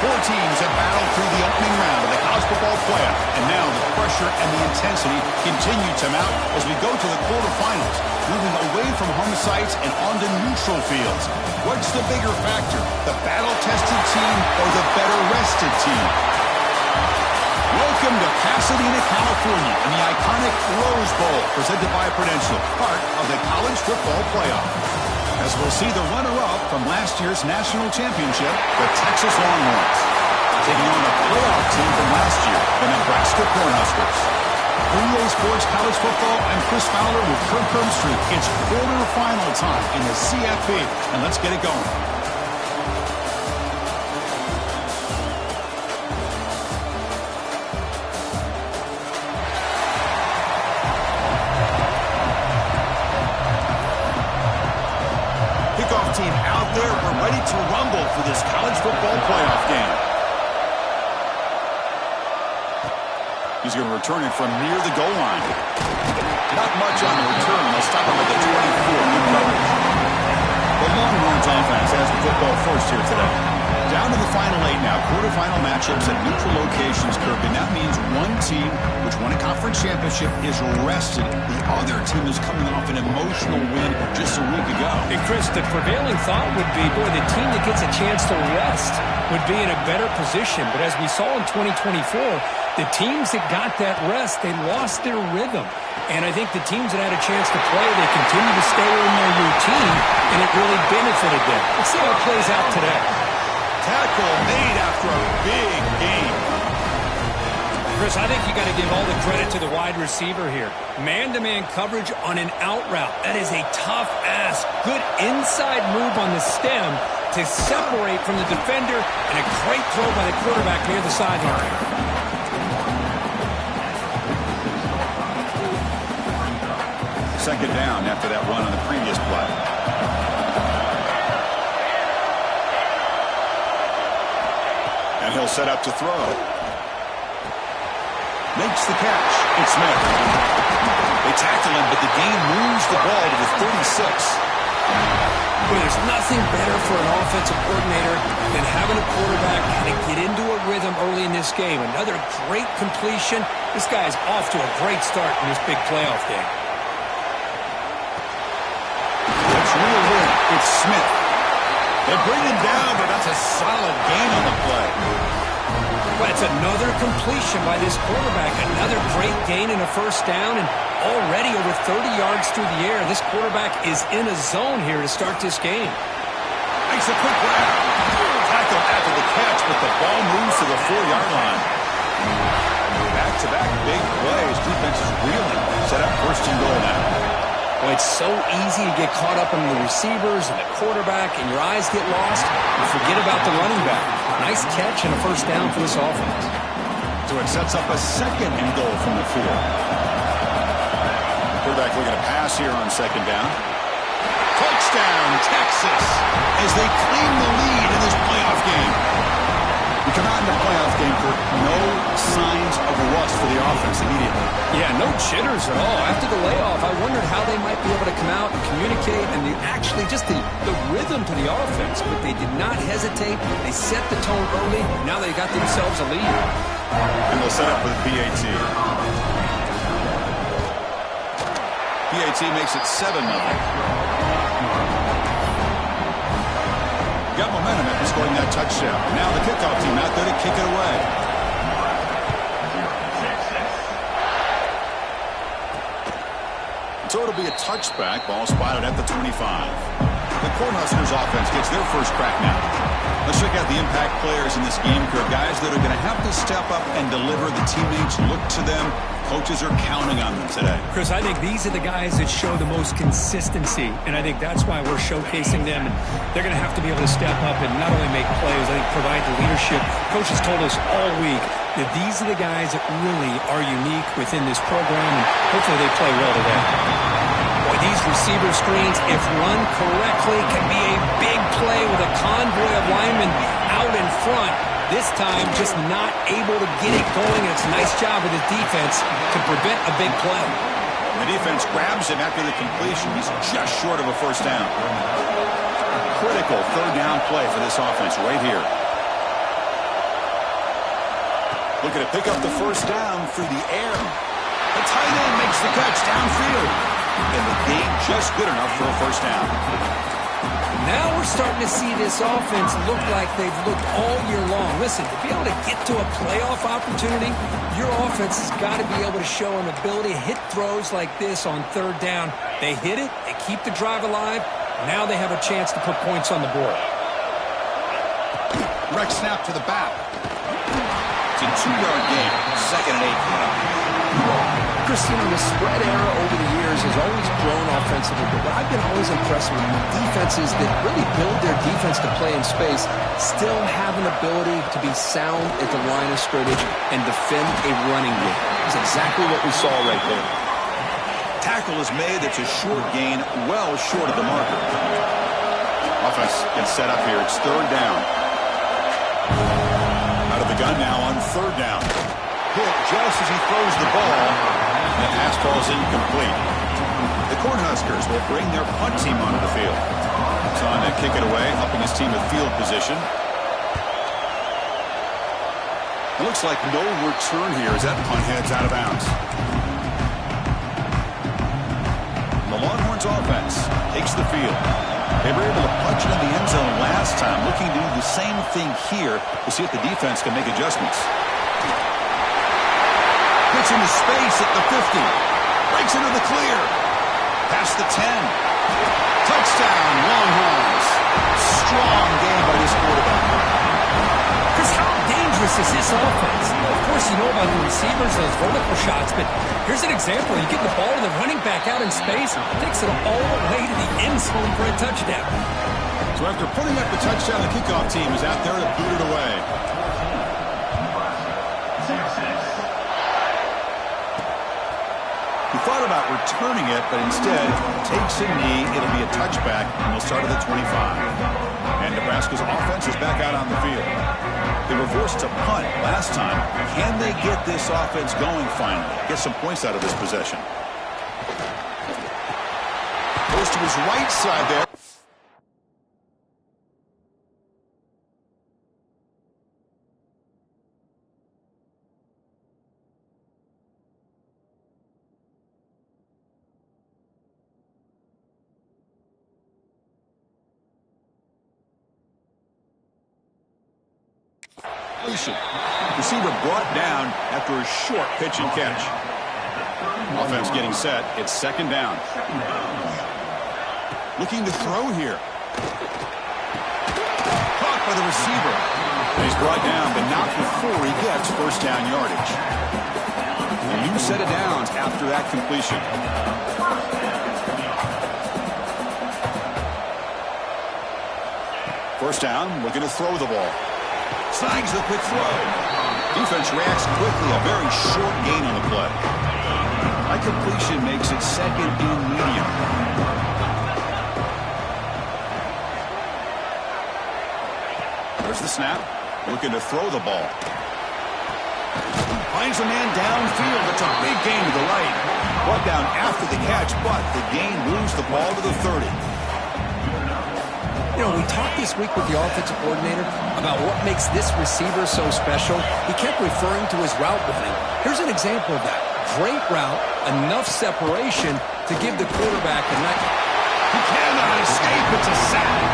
Four teams have battled through the opening round of the college football playoff, and now the pressure and the intensity continue to mount as we go to the quarterfinals, moving away from home sites and onto neutral fields. What's the bigger factor, the battle-tested team or the better-rested team? Welcome to Pasadena, California, in the iconic Rose Bowl, presented by Prudential, part of the college football playoff. As we'll see the runner-up from last year's national championship, the Texas Longhorns, taking on a playoff team from last year, the Nebraska Cornhuskers. For EA Sports College Football, I'm Chris Fowler with Kirk Herbstreit. It's quarterfinal time in the CFP, and let's get it going. Team out there, we're ready to rumble for this college football playoff game. He's going to return it from near the goal line. Not much on the return. They'll stop him at the 24. Good coverage. The Longhorns offense has the football first here today. Down to the final 8 now. Quarterfinal matchups at neutral locations, Kirk, and that means one team which won a conference championship is rested. The other team is coming off an emotional win just a week ago. And Chris, the prevailing thought would be, boy, the team that gets a chance to rest would be in a better position. But as we saw in 2024, the teams that got that rest, they lost their rhythm. And I think the teams that had a chance to play, they continue to stay in their routine, and it really benefited them. Let's see how it plays out today. Tackle made after a big game. Chris, I think you got to give all the credit to the wide receiver here. Man-to-man coverage on an out route. That is a tough ask. Good inside move on the stem to separate from the defender, and a great throw by the quarterback near the sideline. Second down after that run on the previous play. And he'll set up to throw. Makes the catch. It's Smith. They tackle him, but the game moves the ball to the 36. Well, there's nothing better for an offensive coordinator than having a quarterback kind of get into a rhythm early in this game. Another great completion. This guy is off to a great start in this big playoff game. Let's reel in. It's Smith. They bring him down, but that's a solid gain on the play. Well, it's another completion by this quarterback. Another great gain in a first down, and already over 30 yards through the air. This quarterback is in a zone here to start this game. Makes a quick grab. Tackle after the catch, but the ball moves to the 4-yard line. Back-to-back big plays. Defense is reeling. Set up first and goal now. Well, it's so easy to get caught up in the receivers and the quarterback, and your eyes get lost. You forget about the running back. Nice catch and a first down for this offense. So it sets up a second and goal from the 4. Quarterback looking to pass here on second down. Touchdown, Texas, as they claim the lead in this playoff game. We come out in the playoff game for no signs of rust for the offense immediately. Yeah, no jitters at all. After the layoff, I wondered how they might be able to come out and communicate and actually just the rhythm to the offense. But they did not hesitate. They set the tone early. Now they got themselves a lead. And they'll set up with PAT. PAT makes it 7-0. Got momentum after scoring that touchdown. Now the kickoff team out there to kick it away. So it'll be a touchback. Ball spotted at the 25. The Cornhuskers offense gets their first crack now. Let's check out the impact players in this game, Kirk. Guys that are going to have to step up and deliver. The teammates look to them. Coaches are counting on them today. Chris, I think these are the guys that show the most consistency, and I think that's why we're showcasing them. And they're going to have to be able to step up and not only make plays, I think provide the leadership. Coaches told us all week that these are the guys that really are unique within this program, and hopefully they play well today. Boy, these receiver screens, if run correctly, can be a big play with a convoy of linemen out in front. This time, just not able to get it going. And it's a nice job with his defense to prevent a big play. The defense grabs him after the completion. He's just short of a first down. Critical third down play for this offense right here. Looking to pick up the first down through the air. The tight end makes the catch downfield. And the gain just good enough for a first down. Now we're starting to see this offense look like they've looked all year long. Listen, to be able to get to a playoff opportunity, your offense has got to be able to show an ability to hit throws like this on third down. They hit it, they keep the drive alive. Now they have a chance to put points on the board. Direct snap to the back. It's a 2-yard gain. 2nd and 8. Christian, the spread era over the years has always grown offensively, but what I've been always impressed with defenses that really build their defense to play in space still have an ability to be sound at the line of scrimmage and defend a running game. That's exactly what we saw right there. Tackle is made. It's a short gain, well short of the marker. Offense gets set up here. It's third down. Out of the gun now on third down. Hit just as he throws the ball. The pass ball is incomplete. The Cornhuskers will bring their punt team onto the field. It's on to kick it away, helping his team with field position. It looks like no return here as that punt heads out of bounds. The Longhorns offense takes the field. They were able to punch it in the end zone last time, looking to do the same thing here to see if the defense can make adjustments. Gets into space at the 50. Breaks into the clear. Past the 10. Touchdown, Longhorns. Strong game by this quarterback. Chris, how dangerous is this offense? Of course, you know about the receivers, those vertical shots, but here's an example. You get the ball and the running back out in space, takes it all the way to the end zone for a touchdown. So after putting up the touchdown, the kickoff team is out there to boot it away. He thought about returning it, but instead takes a knee. It'll be a touchback, and we'll start at the 25. And Nebraska's offense is back out on the field. They were forced to punt last time. Can they get this offense going finally? Get some points out of this possession. Goes to his right side there. Receiver brought down after a short pitch and catch. Offense getting set. It's second down. Looking to throw here. Caught by the receiver. He's brought down, but not before he gets first down yardage. A new set of downs after that completion. First down, looking to throw the ball. Snags the quick throw. Defense reacts quickly. A very short gain on the play. That completion makes it second and medium. There's the snap. Looking to throw the ball. Finds a man downfield. It's a big gain to the right. Brought down after the catch, but the gain moves the ball to the 30. You know, we talked this week with the offensive coordinator about what makes this receiver so special. He kept referring to his route running. Here's an example of that. Great route, enough separation to give the quarterback a nice... He cannot escape. It's a sack.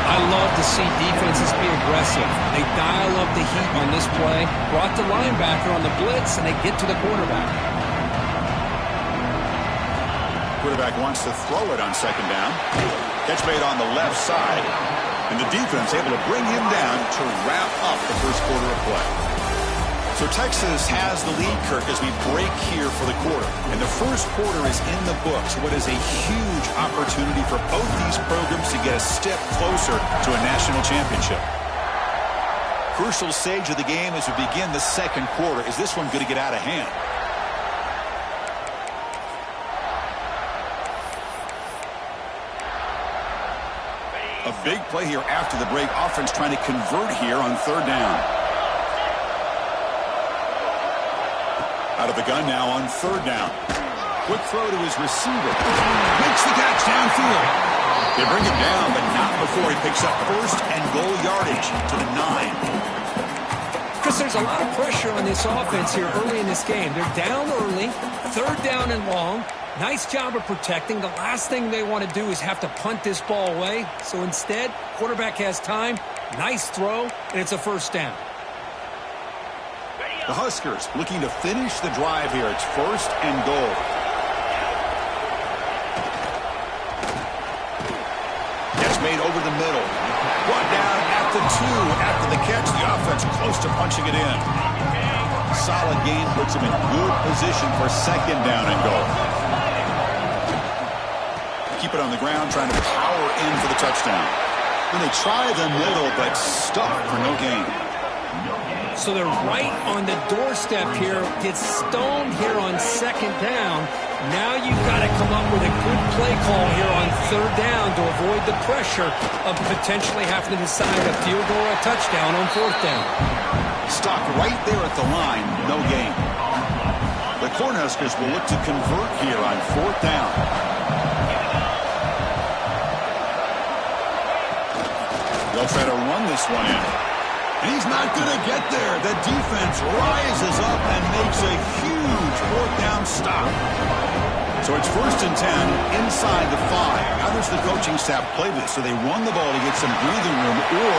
I love to see defenses be aggressive. They dial up the heat on this play, brought the linebacker on the blitz, and they get to the quarterback. Quarterback wants to throw it on second down. Catch made on the left side. And the defense able to bring him down to wrap up the first quarter of play. So Texas has the lead, Kirk, as we break here for the quarter. And the first quarter is in the books. What is a huge opportunity for both these programs to get a step closer to a national championship. Crucial stage of the game as we begin the second quarter. Is this one going to get out of hand? A big play here after the break. Offense trying to convert here on third down. Out of the gun now on third down. Quick throw to his receiver. Makes the catch downfield. They bring him down, but not before he picks up first and goal yardage to the 9. Because there's there's a lot of pressure on this offense here early in this game. They're down early, third down and long. Nice job of protecting. The last thing they want to do is have to punt this ball away. So instead, quarterback has time, nice throw, and it's a first down. The Huskers looking to finish the drive here. It's first and goal. Gets made over the middle. Brought down at the 2 after the catch. The offense close to punching it in. Solid game puts him in good position for second down and goal. Keep it on the ground, trying to power in for the touchdown. Then they try the middle, but stuck for no gain. So they're right on the doorstep here. Gets stoned here on second down. Now you've got to come up with a good play call here on third down to avoid the pressure of potentially having to decide a field goal or a touchdown on fourth down. Stuck right there at the line, no gain. The Cornhuskers will look to convert here on fourth down. They'll try to run this one in. And he's not going to get there. The defense rises up and makes a huge fourth down stop. So it's first and 10 inside the 5. How does the coaching staff play this? So they run the ball to get some breathing room, or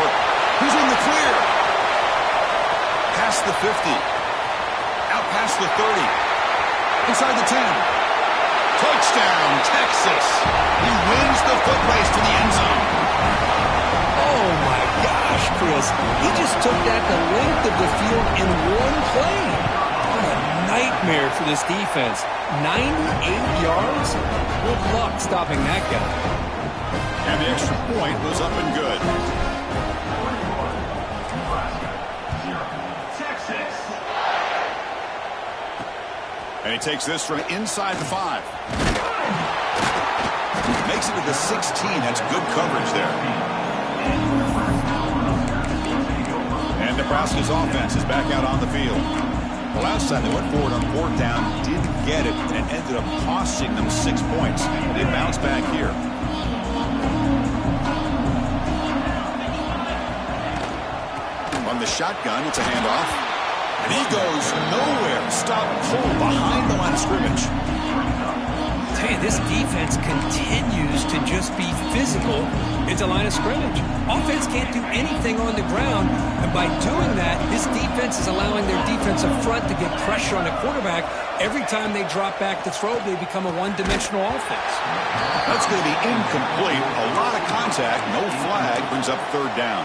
who's in the clear? Past the 50. Out past the 30. Inside the 10. Touchdown, Texas. He wins the foot race to the end zone. Oh, my gosh, Chris. He just took that the length of the field in one play. What a nightmare for this defense. 98 yards? Good luck stopping that guy. And the extra point was up and good. And he takes this from inside the 5. Makes it to the 16. That's good coverage there. And Nebraska's offense is back out on the field. The last time they went forward on fourth down, didn't get it, and it ended up costing them 6 points. They bounce back here. On the shotgun, it's a handoff. And he goes nowhere. Stop pull behind the line of scrimmage. Hey, this defense continues to just be physical at the line of scrimmage. Offense can't do anything on the ground, and by doing that, this defense is allowing their defensive front to get pressure on the quarterback. Every time they drop back to throw, they become a one-dimensional offense. That's going to be incomplete. A lot of contact, no flag, brings up third down.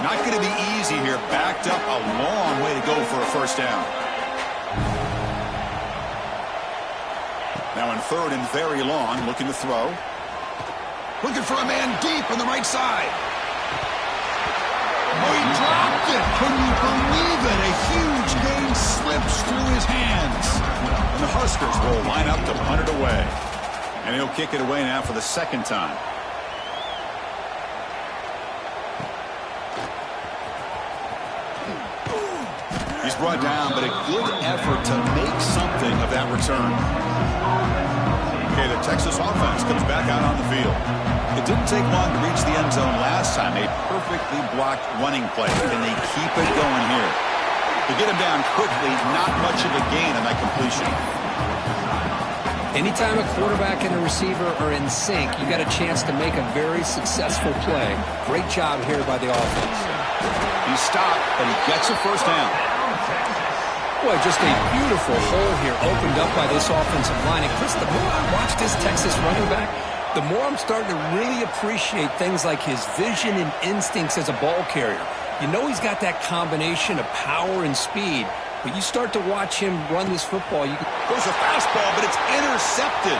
Not going to be easy here. Backed up a long way to go for a first down. Now in third and very long, looking to throw. Looking for a man deep on the right side. Oh, he dropped it. Can you believe it? A huge gain slips through his hands. And the Huskers will line up to punt it away. And he'll kick it away now for the second time. He's brought down, but a good effort to make something of that return. Okay, the Texas offense comes back out on the field. It didn't take long to reach the end zone last time. A perfectly blocked running play. Can they keep it going here? To get him down quickly, not much of a gain on that completion. Anytime a quarterback and a receiver are in sync, you got a chance to make a very successful play. Great job here by the offense. He stopped, but he gets a first down. Boy, just a beautiful hole here opened up by this offensive line. And Chris, the more I watch this Texas running back, the more I'm starting to really appreciate things like his vision and instincts as a ball carrier. You know he's got that combination of power and speed. But you start to watch him run this football. Goes a fastball, but it's intercepted.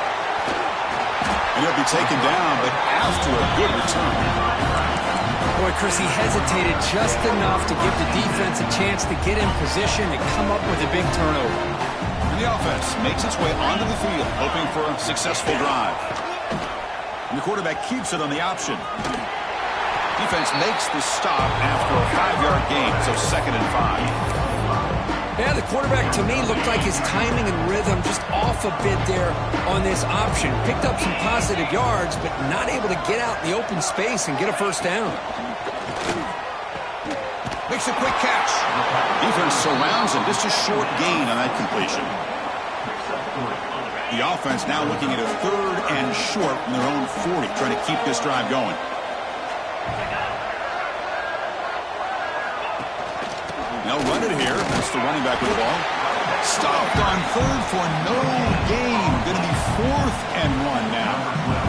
And he'll be taken down, but after a good return. Boy, Chris, he hesitated just enough to give the defense a chance to get in position and come up with a big turnover. And the offense makes its way onto the field, hoping for a successful drive. And the quarterback keeps it on the option. Defense makes the stop after a 5-yard gain, so second and 5. Yeah, the quarterback, to me, looked like his timing and rhythm just off a bit there on this option. Picked up some positive yards, but not able to get out in the open space and get a first down. Makes a quick catch. Defense surrounds him. Just a short gain on that completion. The offense now looking at a 3rd and short from their own 40, trying to keep this drive going. They'll run it here. That's the running back with the ball. Stopped on 3rd for no gain. Going to be 4th and 1 now.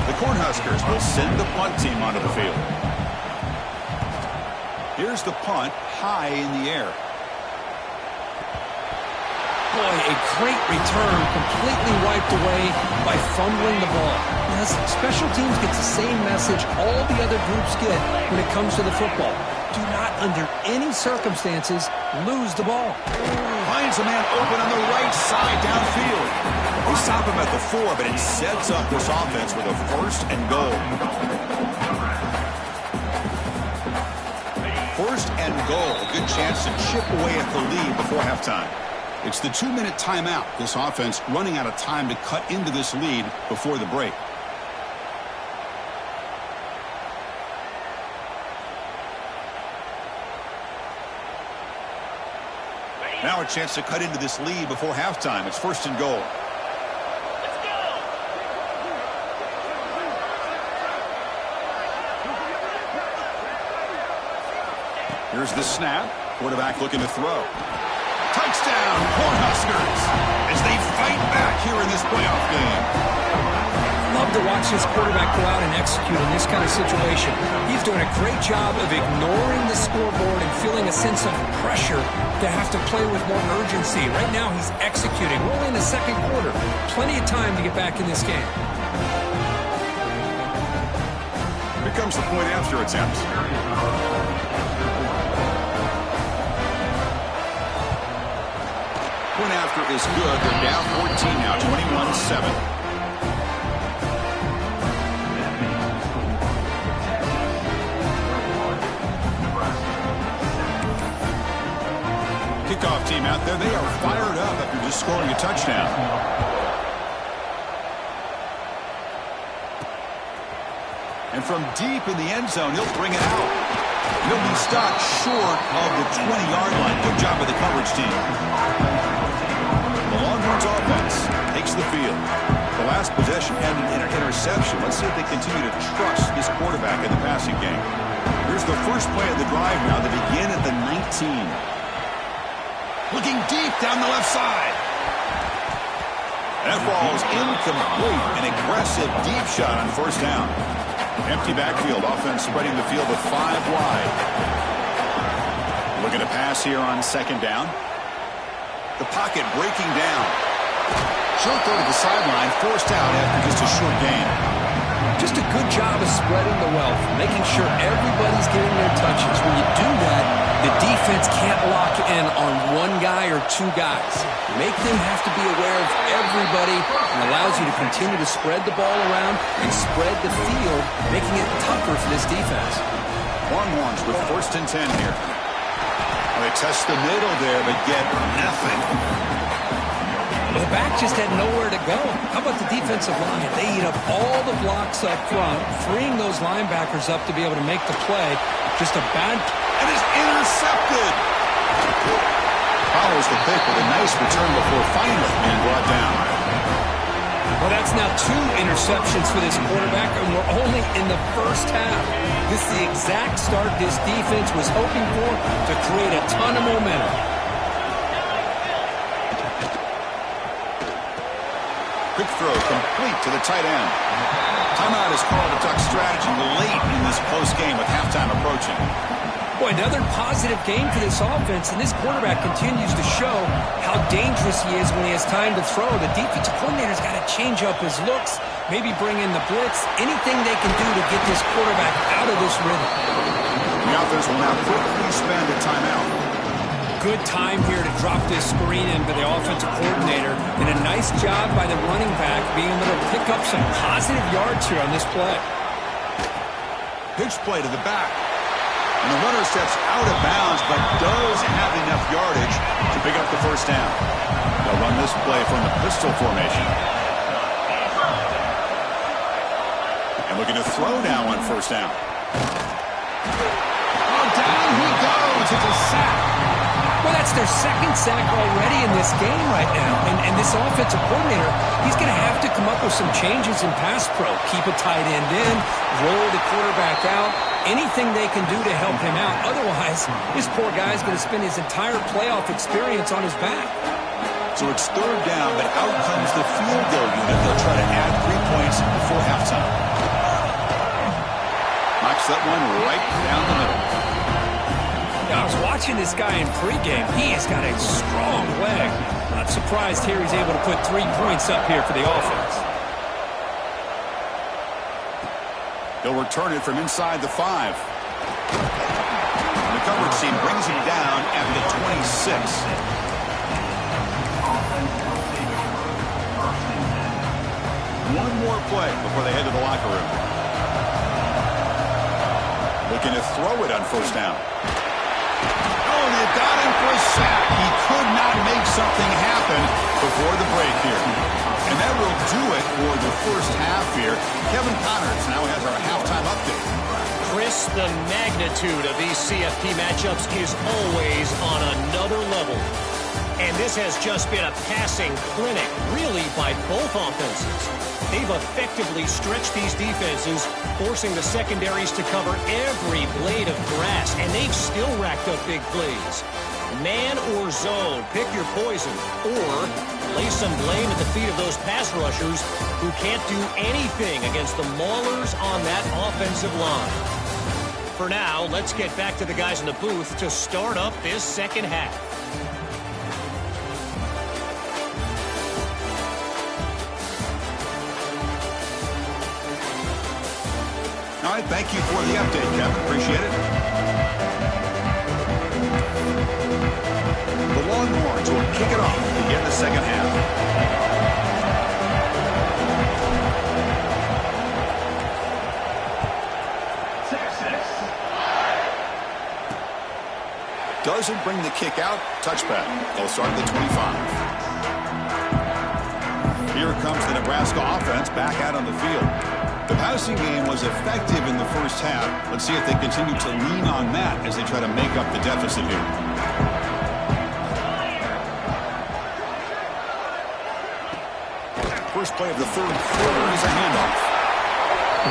The Cornhuskers will send the punt team onto the field. Here's the punt, high in the air. Boy, a great return, completely wiped away by fumbling the ball. Yes, special teams gets the same message all the other groups get when it comes to the football. Do not, under any circumstances, lose the ball. Finds a man open on the right side downfield. They stop him at the 4, but it sets up this offense with a 1st and goal. 1st and goal. A good chance to chip away at the lead before halftime. It's the 2-minute timeout. This offense running out of time to cut into this lead before the break. Now a chance to cut into this lead before halftime. It's 1st and goal. Here's the snap. Quarterback looking to throw. Touchdown, Cornhuskers, as they fight back here in this playoff game. Love to watch this quarterback go out and execute in this kind of situation. He's doing a great job of ignoring the scoreboard and feeling a sense of pressure to have to play with more urgency. Right now, he's executing. We're only in the 2nd quarter. Plenty of time to get back in this game. Here comes the point after attempt. Point after is good. They're down 14 now, 21-7. Kickoff team out there. They are fired up after just scoring a touchdown. And from deep in the end zone, he'll bring it out. He'll be stopped short of the 20-yard line. Good job by the coverage team. The Longhorns offense takes the field. The last possession ended in an interception. Let's see if they continue to trust this quarterback in the passing game. Here's the first play of the drive now. They begin at the 19. Looking deep down the left side. That ball is incomplete. An aggressive deep shot on 1st down. Empty backfield. Offense spreading the field with 5 wide. Looking to pass here on 2nd down. The pocket breaking down. Short throw to the sideline, forced out after just a short gain. Just a good job of spreading the wealth, making sure everybody's getting their touches. When you do that, the defense can't lock in on one guy or 2 guys. Make them have to be aware of everybody and allows you to continue to spread the ball around and spread the field, making it tougher for this defense. Longhorns with 1st and 10 here. They test the middle there, but get nothing. The back just had nowhere to go. How about the defensive line? They eat up all the blocks up front, freeing those linebackers up to be able to make the play. Just a bad... And is intercepted. Follows the pick with a nice return before finally being brought down. Well, that's now 2 interceptions for this quarterback, and we're only in the 1st half. This is the exact start this defense was hoping for to create a ton of momentum. Quick throw complete to the tight end. Timeout is called to talk strategy late in this close game with halftime approaching. Boy, another positive game for this offense, and this quarterback continues to show how dangerous he is when he has time to throw. The defensive coordinator's got to change up his looks, maybe bring in the blitz, anything they can do to get this quarterback out of this rhythm. The offense will now quickly spend a timeout. Good time here to drop this screen in for the offensive coordinator, and a nice job by the running back being able to pick up some positive yards here on this play. Pitch play to the back. And the runner steps out of bounds, but does have enough yardage to pick up the 1st down. They'll run this play from the pistol formation. And looking to throw now on 1st down. Oh, down he goes. It's a sack. their second sack already in this game right now. And this offensive coordinator, he's going to have to come up with some changes in pass pro. Keep a tight end in, roll the quarterback out, anything they can do to help him out. Otherwise, this poor guy's going to spend his entire playoff experience on his back. So it's third down, but out comes the field goal unit. They'll try to add 3 points before halftime. Knocks that one right down the middle. I was watching this guy in pregame. He has got a strong leg. Not surprised here he's able to put 3 points up here for the offense. They'll return it from inside the 5. The coverage team brings him down at the 26. One more play before they head to the locker room. Looking to throw it on first down. Oh, they got him for a sack. He could not make something happen before the break here. And that will do it for the first half here. Kevin Connors now has our halftime update. Chris, the magnitude of these CFP matchups is always on another level. And this has just been a passing clinic, really, by both offenses. They've effectively stretched these defenses, forcing the secondaries to cover every blade of grass, and they've still racked up big plays. Man or zone, pick your poison, or lay some blame at the feet of those pass rushers who can't do anything against the maulers on that offensive line. For now, let's get back to the guys in the booth to start up this second half. All right, thank you for the update, Kevin. Appreciate it. The Longhorns will kick it off to begin the second half. Doesn't bring the kick out. Touchback. They'll start at the 25. Here comes the Nebraska offense back out on the field. The passing game was effective in the first half. Let's see if they continue to lean on that as they try to make up the deficit here. First play of the third quarter is a handoff.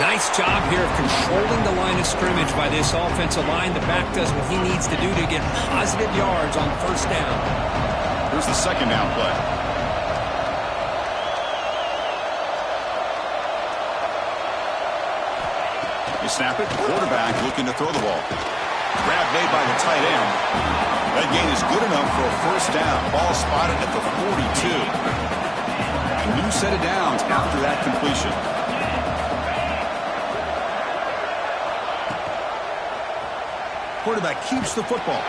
Nice job here of controlling the line of scrimmage by this offensive line. The back does what he needs to do to get positive yards on first down. Here's the second down play. You snap it, quarterback looking to throw the ball. Grab made by the tight end. That gain is good enough for a first down. Ball spotted at the 42. A new set of downs after that completion. Quarterback keeps the football.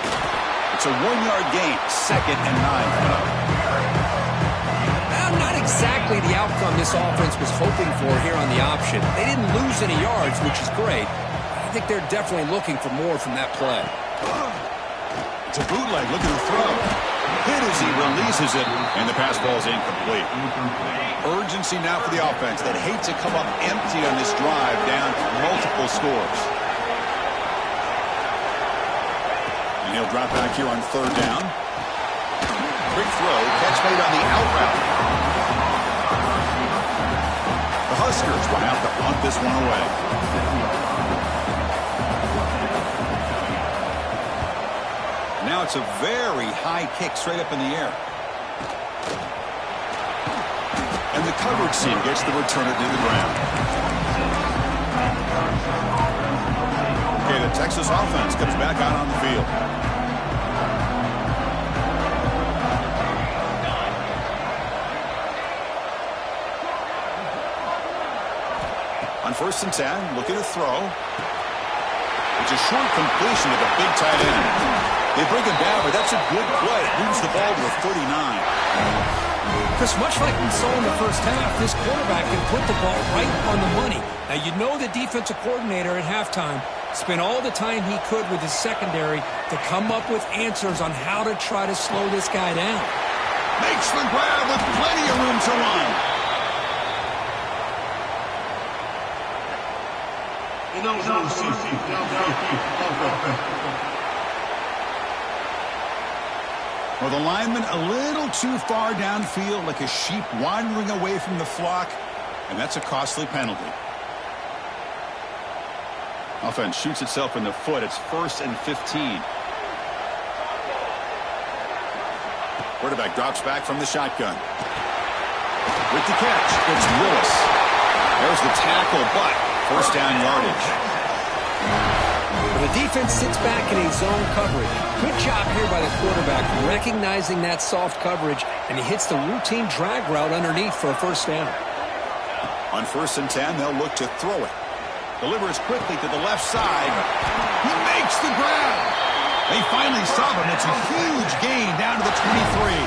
It's a 1-yard gain, 2nd and 9. Not exactly the outcome this offense was hoping for here on the option. They didn't lose any yards, which is great. I think they're definitely looking for more from that play. It's a bootleg, looking to throw. Hit as he releases it, and the pass ball is incomplete. Urgency now for the offense that hate to come up empty on this drive, down multiple scores. And he'll drop back here on third down. Quick throw, catch made on the out route. The Huskers will have to punt this one away. Now it's a very high kick straight up in the air. And the coverage team gets the returner to the ground. Okay, the Texas offense comes back out on the field. On 1st and 10, looking to throw. It's a short completion to the big tight end. They bring him down, but that's a good play. Moves the ball to a 39. Because much like we saw in the first half, this quarterback can put the ball right on the money. Now, you know the defensive coordinator at halftime spent all the time he could with his secondary to come up with answers on how to try to slow this guy down. Makes the grab with plenty of room to run. Well, the lineman a little too far downfield, like a sheep wandering away from the flock, and that's a costly penalty. Offense shoots itself in the foot. It's 1st and 15. Quarterback drops back from the shotgun. With the catch, it's Willis. There's the tackle, but first down yardage. The defense sits back in a zone coverage. Good job here by the quarterback, recognizing that soft coverage, and he hits the routine drag route underneath for a first down. On 1st and 10, they'll look to throw it. Delivers quickly to the left side. He makes the grab. They finally stop him. It's a huge gain down to the 23.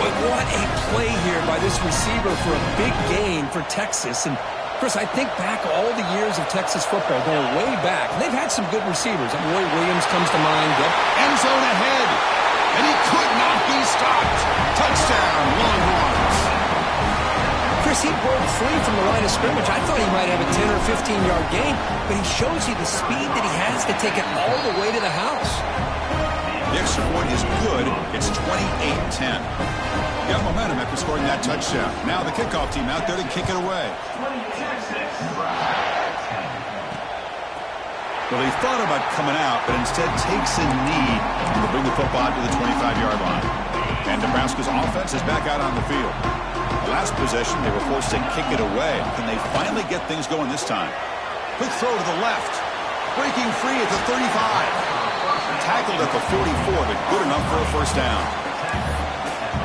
But what a play here by this receiver for a big gain for Texas. And Chris, I think back all the years of Texas football, going way back. They've had some good receivers. Roy Williams comes to mind. Yep. End zone ahead. And he could not be stopped. Touchdown, Longhorns. Chris, he broke free from the line of scrimmage. I thought he might have a 10 or 15-yard gain, but he shows you the speed that he has to take it all the way to the house. The extra point is good. It's 28-10. You have momentum after scoring that touchdown. Now the kickoff team out there to kick it away. Well, he thought about coming out, but instead takes a knee to bring the football out to the 25-yard line. And Nebraska's offense is back out on the field. The last possession, they were forced to kick it away. Can they finally get things going this time? Quick throw to the left. Breaking free at the 35. Tackled at the 44, but good enough for a first down.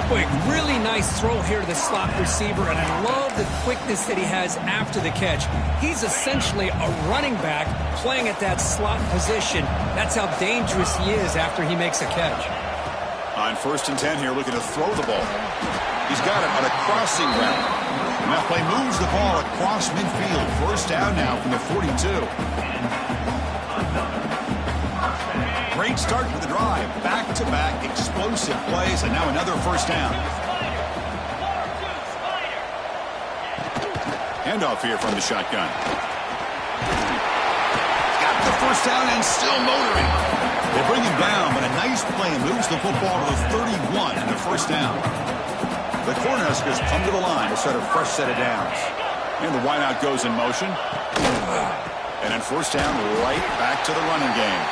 Boy, really nice throw here to the slot receiver, and I love the quickness that he has after the catch. He's essentially a running back playing at that slot position. That's how dangerous he is after he makes a catch. On 1st and 10 here, looking to throw the ball. He's got it on a crossing route. And that play moves the ball across midfield. First down now from the 42. Great start for the drive. Back-to-back explosive plays, and now another first down. Handoff here from the shotgun. Got the first down and still motoring. They bring him down, but a nice play moves the football to the 31 and the first down. The Cornhuskers come to the line to start a fresh set of downs. And the wideout goes in motion. And then first down, right back to the running game.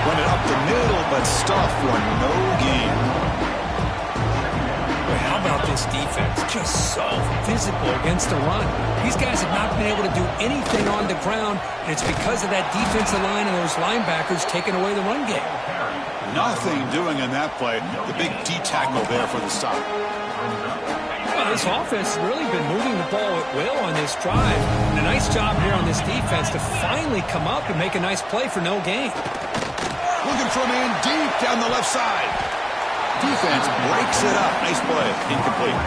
Run it up the middle, but stuff for no gain. Well, how about this defense? Just so physical against the run. These guys have not been able to do anything on the ground, and it's because of that defensive line and those linebackers taking away the run game. Nothing doing in that play. The big D-tackle there for the stop. Well, this offense has really been moving the ball at will on this drive. And a nice job here on this defense to finally come up and make a nice play for no gain. Looking for a man deep down the left side. Defense breaks it up. Nice play. Incomplete.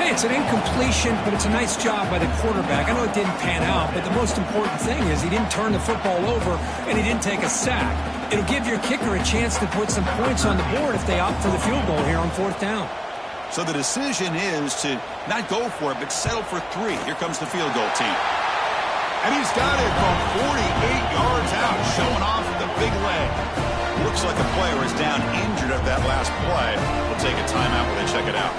Hey, it's an incompletion, but it's a nice job by the quarterback. I know it didn't pan out, but the most important thing is he didn't turn the football over and he didn't take a sack. It'll give your kicker a chance to put some points on the board if they opt for the field goal here on 4th down. So the decision is to not go for it, but settle for 3. Here comes the field goal team. And he's got it from 48 yards out, showing off the big leg. Looks like a player is down injured at that last play. We'll take a timeout when they check it out.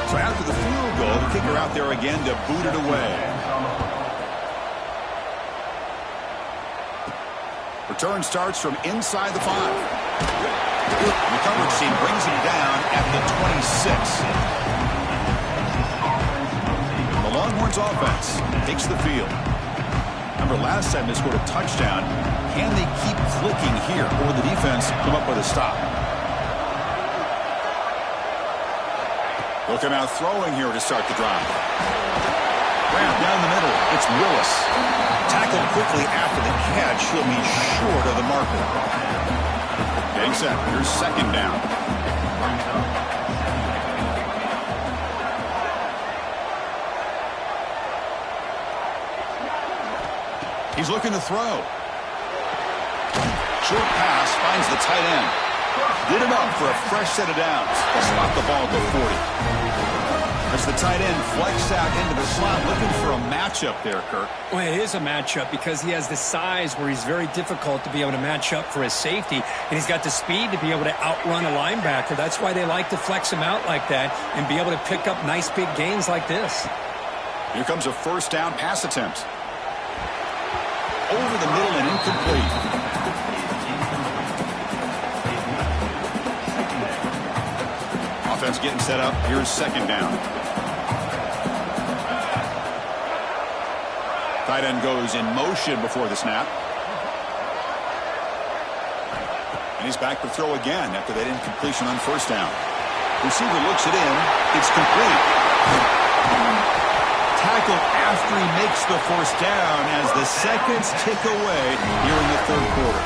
So after the field goal, the kicker out there again to boot it away. Return starts from inside the 5. The coverage team brings him down at the 26. The Longhorns offense takes the field. Remember, last time they scored a touchdown. Can they keep clicking here, or will the defense come up with a stop? They'll come out throwing here to start the drive. Grab down the middle. It's Willis. Tackled quickly after the catch. He'll be short of the marker. Getting set. Here's second down. He's looking to throw. Short pass finds the tight end. Get him up for a fresh set of downs. They'll spot the ball at the 40. As the tight end flexed out into the slot, looking for a matchup there, Kirk. Well, it is a matchup because he has the size where he's very difficult to be able to match up for his safety, and he's got the speed to be able to outrun a linebacker. That's why they like to flex him out like that and be able to pick up nice big gains like this. Here comes a first down pass attempt. Over the middle and incomplete. Offense getting set up. Here's second down. Tight end goes in motion before the snap. And he's back to throw again after that incompletion on first down. Receiver looks it in. It's complete. Tackle after he makes the first down as the seconds tick away here in the third quarter.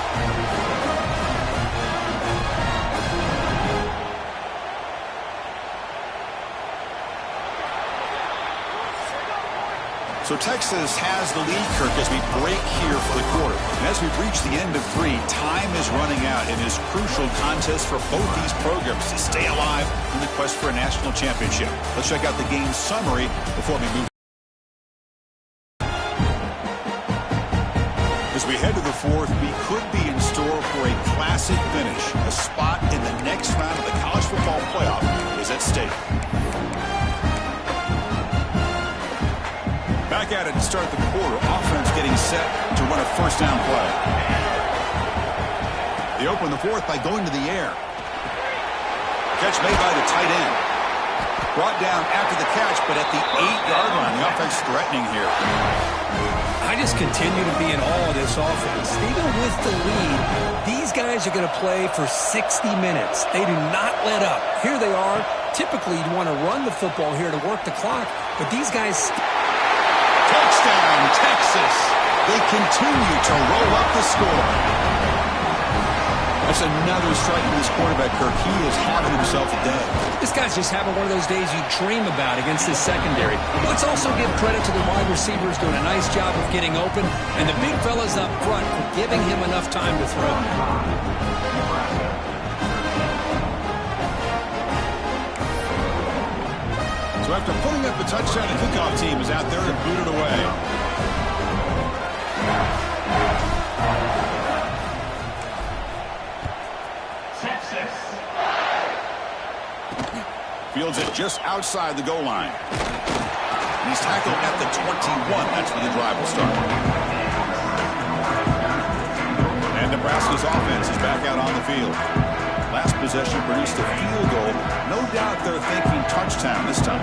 So Texas has the lead, Kirk, as we break here for the quarter. And as we've reached the end of 3, time is running out in this crucial contest for both these programs to stay alive in the quest for a national championship. Let's check out the game summary before we move. As we head to the fourth, we could be in store for a classic finish. A spot in the next round of the college football playoff is at stake. Back at it to start the quarter. Offense getting set to run a first down play. They open the fourth by going to the air. Catch made by the tight end. Brought down after the catch, but at the 8-yard line. The offense threatening here. I just continue to be in awe of this offense. Even with the lead, these guys are going to play for 60 minutes. They do not let up. Here they are. Typically, you'd want to run the football here to work the clock, but these guys... Touchdown, Texas. They continue to roll up the score. That's another strike from this quarterback, Kirk. He is having himself a day. This guy's just having one of those days you dream about against this secondary. Let's also give credit to the wide receivers doing a nice job of getting open, and the big fellas up front for giving him enough time to throw. So after putting up a touchdown, the kickoff team is out there to boot it away. Fields it just outside the goal line. He's tackled at the 21. That's where the drive will start. And Nebraska's offense is back out on the field. Last possession produced a field goal. No doubt they're thinking touchdown this time.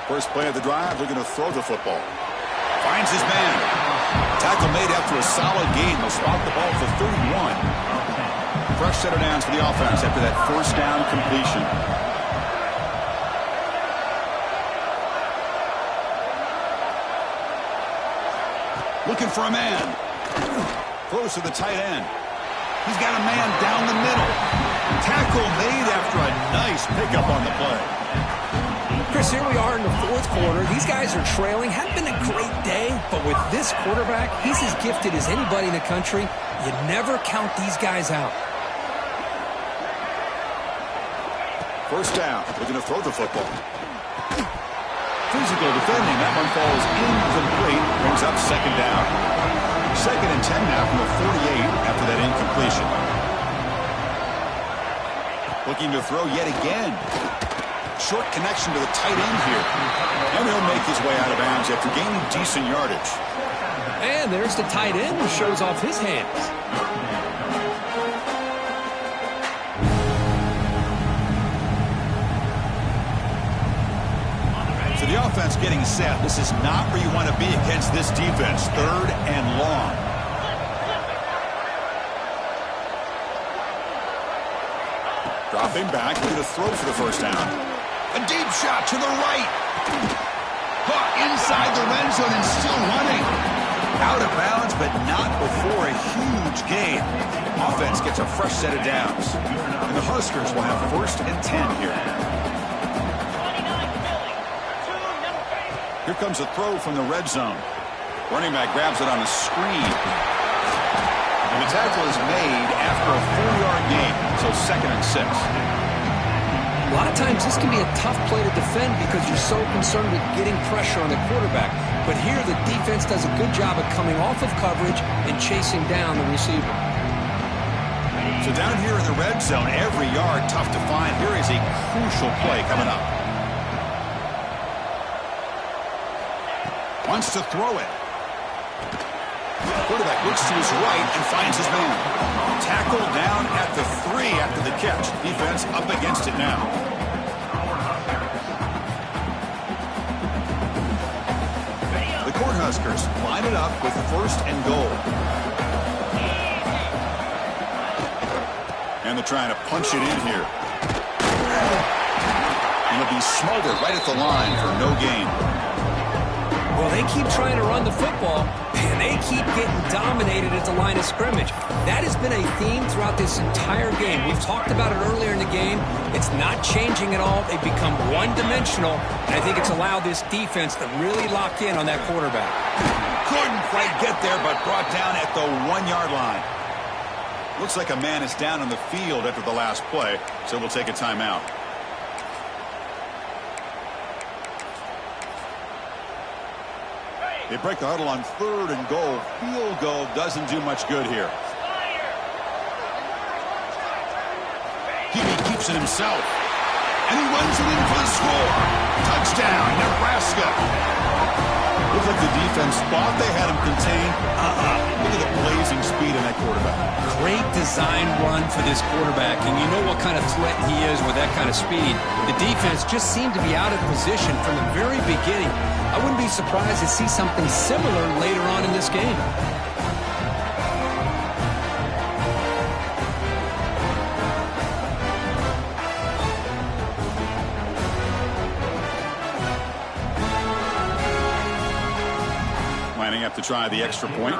First play of the drive, looking to throw the football. Finds his man. Tackle made after a solid gain. They'll spot the ball for 31. Fresh set of downs for the offense after that first down completion. Looking for a man. Throws to the tight end. He's got a man down the middle. Tackle made after a nice pickup on the play. Chris, here we are in the fourth quarter. These guys are trailing. Hadn't been a great day, but with this quarterback, he's as gifted as anybody in the country. You never count these guys out. First down. Looking to throw the football. Physical defending. That one falls incomplete. Brings up second down. 2nd and 10 now from the 48 after that incompletion. Looking to throw yet again. Short connection to the tight end here. And he'll make his way out of bounds after gaining decent yardage. And there's the tight end who shows off his hands. So the offense getting set. This is not where you want to be against this defense. 3rd and long. Dropping back, looking to throw for the first down. A deep shot to the right. Caught inside the red zone and still running. Out of bounds, but not before a huge gain. Offense gets a fresh set of downs. And the Huskers will have 1st and 10 here. Here comes a throw from the red zone. Running back grabs it on a screen. And the tackle is made after a 4-yard gain. So so 2nd and 6. A lot of times this can be a tough play to defend because you're so concerned with getting pressure on the quarterback. But here the defense does a good job of coming off of coverage and chasing down the receiver. So down here in the red zone, every yard tough to find. Here is a crucial play coming up. Wants to throw it. Quarterback looks to his right and finds his man. Tackle down at the 3 after the catch. Defense up against it now. The Cornhuskers line it up with 1st and goal. And they're trying to punch it in here. And it'll be smothered right at the line for no gain. Well, they keep trying to run the football, and they keep getting dominated at the line of scrimmage. That has been a theme throughout this entire game. We've talked about it earlier in the game. It's not changing at all. They've become one-dimensional, and I think it's allowed this defense to really lock in on that quarterback. Couldn't quite get there, but brought down at the 1-yard line. Looks like a man is down on the field after the last play, so we'll take a timeout. They break the huddle on 3rd and goal. Field goal doesn't do much good here. He keeps it himself. And he runs it in for the score. Touchdown, Nebraska. Looks like the defense thought they had him contained. Look at the blazing speed in that quarterback. Great design run for this quarterback, and you know what kind of threat he is with that kind of speed. The defense just seemed to be out of position from the very beginning. I wouldn't be surprised to see something similar later on in this game. Lining up to try the extra point.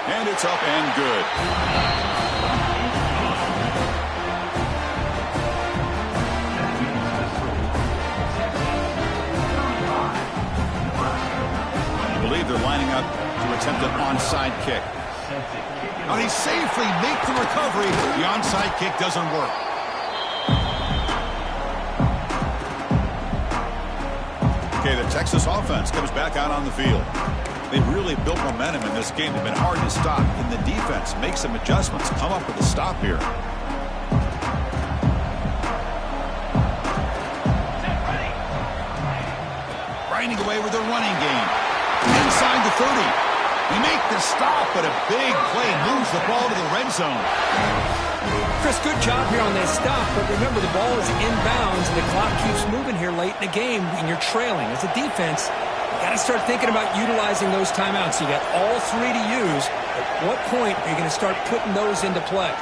And it's up and good. I believe they're lining up to attempt an onside kick. Now they safely make the recovery. The onside kick doesn't work. Okay, the Texas offense comes back out on the field. They've really built momentum in this game. They've been hard to stop. And the defense makes some adjustments, come up with a stop here. Grinding away with their running game. Inside the 30. They make the stop, but a big play moves the ball to the red zone. Chris, good job here on that stop, but remember the ball is inbounds and the clock keeps moving here late in the game and you're trailing. As a defense, you got to start thinking about utilizing those timeouts. You got all 3 to use. At what point are you going to start putting those into play?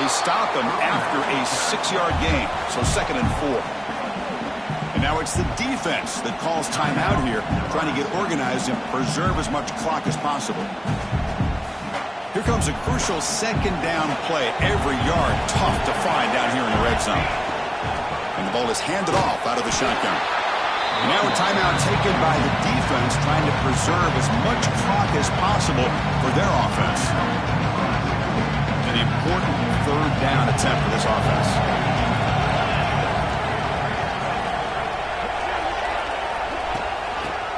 They stop him after a 6-yard gain, so 2nd and 4. And now it's the defense that calls timeout here, trying to get organized and preserve as much clock as possible. Here comes a crucial 2nd down play. Every yard tough to find down here in the red zone. And the ball is handed off out of the shotgun. And now a timeout taken by the defense, trying to preserve as much clock as possible for their offense. An important 3rd down attempt for this offense.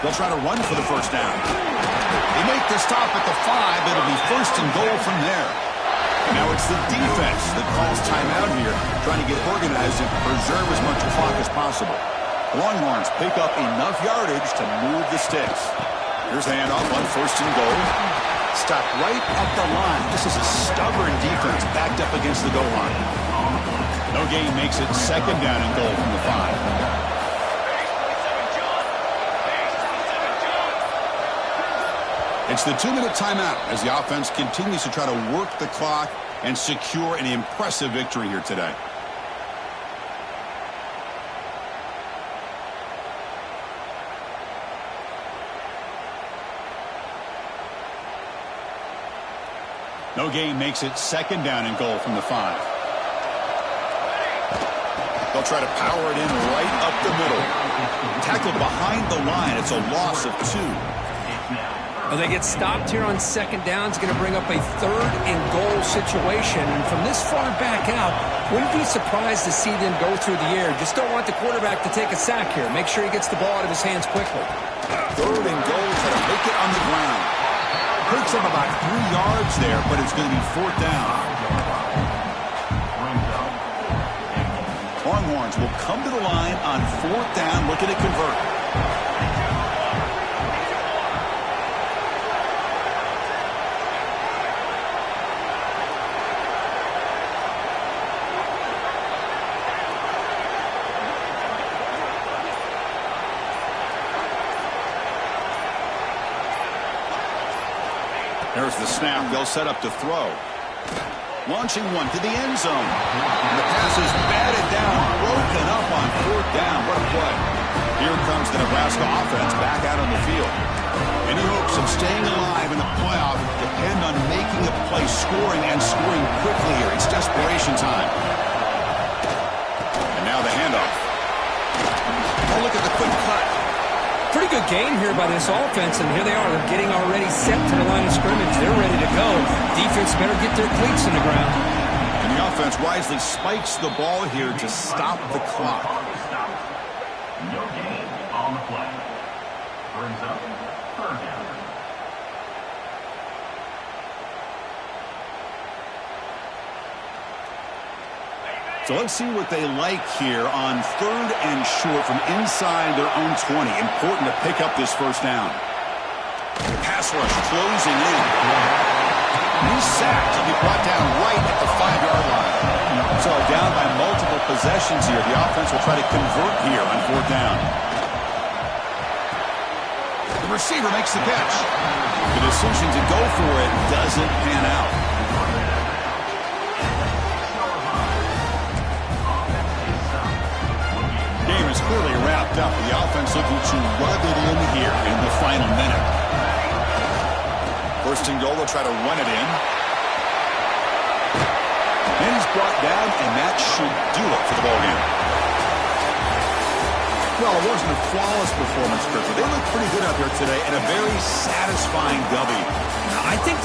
They'll try to run for the 1st down. They make the stop at the 5. It'll be 1st and goal from there. Now it's the defense that calls timeout here, trying to get organized and preserve as much clock as possible. The Longhorns pick up enough yardage to move the sticks. Here's the handoff on 1st and goal. Stop right at the line. This is a stubborn defense backed up against the goal line. No gain makes it 2nd down and goal from the 5. It's the 2-minute timeout as the offense continues to try to work the clock and secure an impressive victory here today. No gain makes it 2nd down and goal from the 5. They'll try to power it in right up the middle. Tackled behind the line. It's a loss of 2. Well, they get stopped here on second down. It's going to bring up a 3rd and goal situation. And from this far back out, wouldn't be surprised to see them go through the air. Just don't want the quarterback to take a sack here. Make sure he gets the ball out of his hands quickly. 3rd and goal, try to make it on the ground. Picks up about 3 yards there, but it's going to be 4th down. Longhorns will come to the line on 4th down, looking to convert. There's the snap. They'll set up to throw. Launching one to the end zone. And the pass is batted down, broken up on 4th down. What a play. Here comes the Nebraska offense back out on the field. Any hopes of staying alive in the playoff depend on making a play, scoring, and scoring quickly here. It's desperation time. And now the handoff. Oh, look at the quick cut. Pretty good game here by this offense, and here they are. They're getting already set to the line of scrimmage. They're ready to go. Defense better get their cleats in the ground. And the offense wisely spikes the ball here to stop the clock. No gain on the play. Brings up 3rd down. So let's see what they like here on 3rd and short from inside their own 20. Important to pick up this 1st down. Pass rush closing in. He's sacked. He'll be brought down right at the 5-yard line. So down by multiple possessions here. The offense will try to convert here on 4th down. The receiver makes the catch. The decision to go for it doesn't pan out. Game is clearly wrapped up. The offense looking to rub it in here in the final minute. 1st and goal, they'll try to run it in. And he's brought down, and that should do it for the ballgame. Well, it wasn't a flawless performance, Chris. They looked pretty good out there today, and a very satisfying W. I think